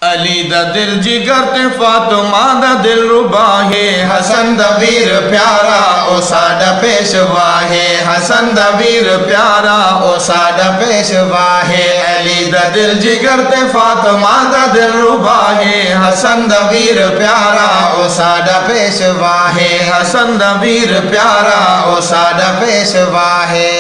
علی دا دل جگر تے فاطمہ دا دل ربا ہے حسن دا ویر پیارا او ساڈا پیشوا ہے حسن دا ویر پیارا او ساڈا پیشوا ہے علی دا دل جگر تے فاطمہ دا دل ربا ہے حسن دا ویر پیارا او ساڈا پیشوا ہے حسن دا ویر پیارا او ساڈا پیشوا ہے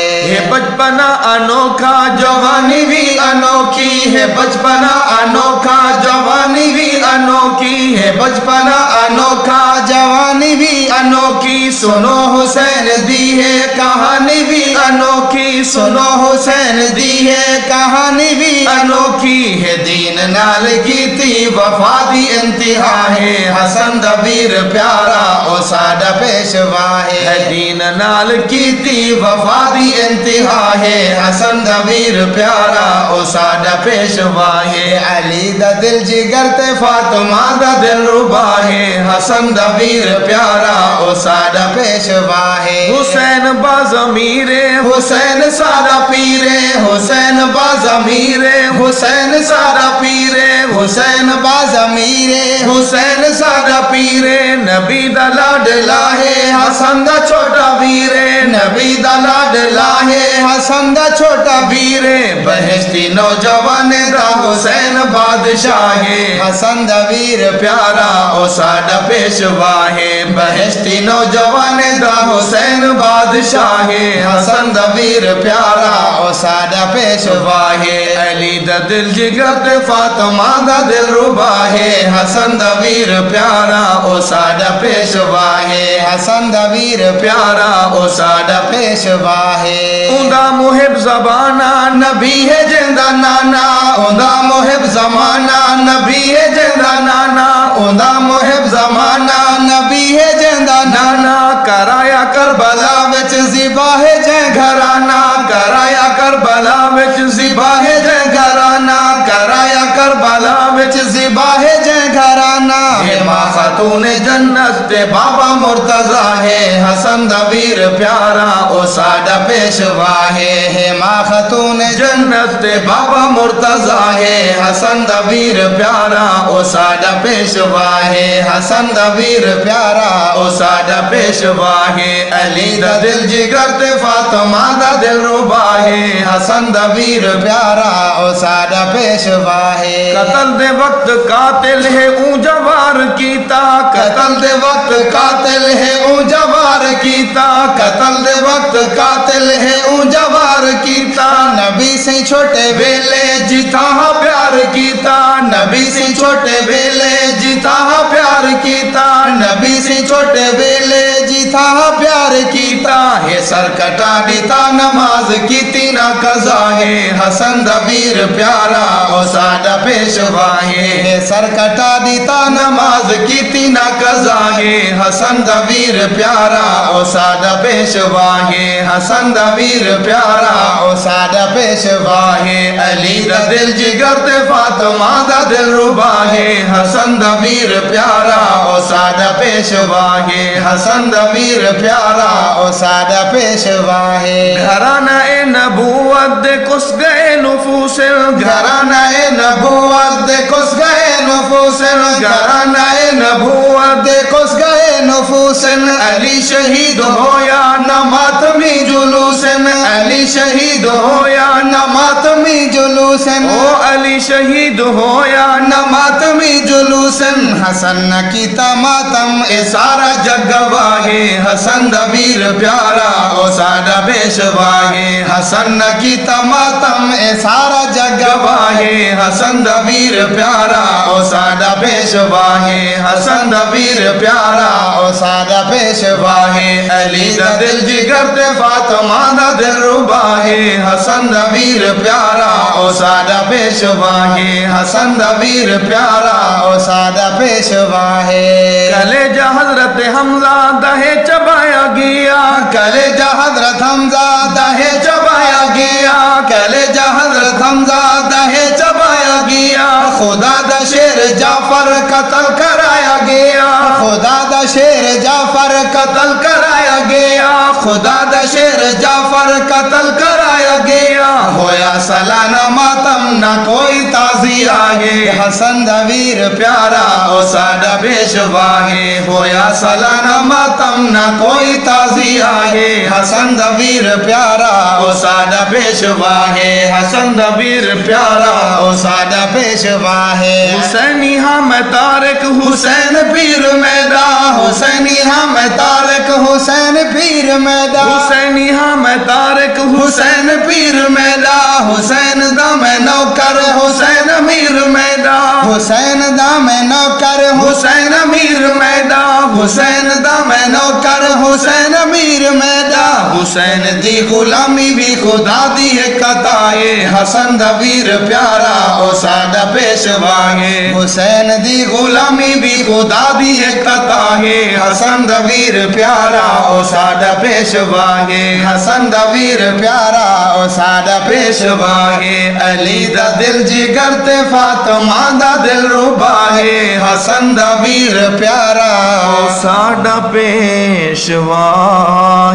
بچپنا انوکھا جوانی بھی انوکھی ہے بچپنا انوکھا جوانی بھی انوکھی ہے بچپنا انوکھا جوانی بھی انوکھی سنو حسین دی ہے کہانی بھی انوکھی سنو حسین دی ہے کہانی بھی انوکھی ہے دین نال کیتی وفا دی انتہا ہے حسن دا ویر پیارا او ساڈا پیشوا ہے دین نال کیتی وفا دی انتہا ہے حسن دا ویر پیارا او ساڈا پیشوا ہے علی دا دل جگر تے فاطمہ دا دل ربا ہے حسن دا ویر پیارا او ساڈا پیشوا ہے حسین بازمیر حسین سارا پیرے حسین بازمیر حسین سارا پیرے حسین بازمیر حسین سارا پیرے نبی دا لاڈلا ہے حسن دا چھوٹا ویرے نبی دا لاڈلا ہے حسن دا چھوٹا ویرے بہشتی نوجوان دا حسین بادشاہ ہے حسن دا ویر پیارا او ساڈا پیشوا ہے بہشتی نوجوان دا حسین بادشاہ ہے حسن دا ویر پیارا او ساڈا پیشوا ہے علی دا دل جگر تے فاطمہ دا دل ربا ہے حسن دا ویر پیارا او ساڈا پیشوا ہے حسن دا ویر پیارا او ساڈا پیشوا ہے اوندا محب زبانہ نبی ہے جندہ نانا اوندا محب زمانہ نبی ہے جندہ نانا اوندا محب زمانہ نبی ہے جندہ نانا کرایا کربلا وچ زیبا ہے جے گھرانا کرایا کربلا وچ زیبا ہے جے گھرانا کرایا کربلا وچ زیبا ہے جے گھرانا ہے ماں خاتون جنت تے بابا مرتضی ہے حسن دا ویر پیارا او ساڈا پیشوا ہے ماں خاتون جنت تے بابا مرتضی ہے حسن دا ویر پیارا او ساڈا پیشوا ہے حسن دا ویر پیارا او ساڈا پیشوا ہے علی دا دل جگر تے فاطمہ دا دل ربا ہے حسن دا ویر پیارا او ساڈا پیشوا ہے قتل دے وقت قاتل ہے اون جوار کیتا قتل دے وقت قاتل ہے اون جوار کیتا قتل دے وقت قاتل ہے اون جوار کیتا نبی سے چھوٹے ویلے جیتا ہاں پیار کیتا نبی سے چھوٹے ویلے جیتا ہاں پیار کیتا نبی سے چھوٹے ویلے جیتا ہاں پیار کیتا ہے سر کٹا دیتا نماز کیتی نہ قضا ہے حسن دا ویر پیارا او ساڈا پیشوا ہے سر کٹا دیتا نماز کیتی نہ قضا ہے حسن دا ویر پیارا او ساڈا پیشوا ہے حسن دا ویر پیارا او ساڈا پیشوا ہے علی دا دل جگر تے فاطمہ دا دل ربا ہے حسن دا ویر پیارا او ساڈا پیشوا ہے حسن دا ویر پیارا او ساڈا پیشوا ہے گھرانہ نبوت دے کس گئے نفوس گھرانہ نبوت دے کس گئے نفوس گھرانہ نبوت دے کس گئے نفوس علی شہید ہویا نہ ماتمی جلوس علی شہید ہویا نہ ماتمی جلوس او علی شہید ہویا نہ ماتمی جلوس حسن نہ کیتا ماتم اے سارا جگ گواہے حسن دا ویر پیارا او ساڈا پیشوا ہے حسن نہ کیتا ماتم اے سارا جگ گواہے حسن دا ویر پیارا او ساڈا پیشوا ہے حسن دا ویر پیارا او ساڈا پیشوا ہے علی دا دل جگر تے فاطمہ دا دل ربا ہے حسن دا ویر پیارا او ساڈا پیشوا ہے حسن دا ویر پیارا او ساڈا پیشوا ہے کلیجہ حضرت حمزہ دہے چبایا گیا کلیجہ حضرت حمزہ دہے چبایا گیا کلیجہ حضرت حمزہ دہے چبایا گیا خدا دا شیر جعفر قتل کرایا گیا خدا دا شیر جعفر قتل کرایا گیا خدا دا شیر جعفر قتل کرایا گیا ہویا سالانہ ماتم نہ کوئی تازیہ ہے حسن دا ویر پیارا او ساڈا پیشوا ہے ہویا سالانہ ماتم نہ کوئی تازیہ ہے حسن دا ویر پیارا او ساڈا پیشوا ہے حسن دا ویر پیارا او ساڈا پیشوا ہے حسینی ہم طارق حسین پیر میدان حسینی ہم طارق حسین پیر میدان حسینی ہم طارق حسین پیر میدان حسین دا میں نوکر حسین امیر میدان حسین دا میں نوکر حسین امیر میدان حسین دا میں نوکر حسین امیر میدان حسین دی غلامی بھی خدا دی ایک عطا ہے حسن دا ویر پیارا او ساڈا پیشوا ہے حسین دی غلامی بھی خدا دی ایک عطا ہے حسن دا ویر پیارا او ساڈا پیشوا ہے حسن دا ویر پیارا او ساڈا پیشوا ہے علی دا دل جگر تے فاطمہ دا دل ربا ہے حسن دا ویر پیارا او ساڈا پیشوا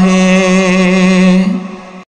ہے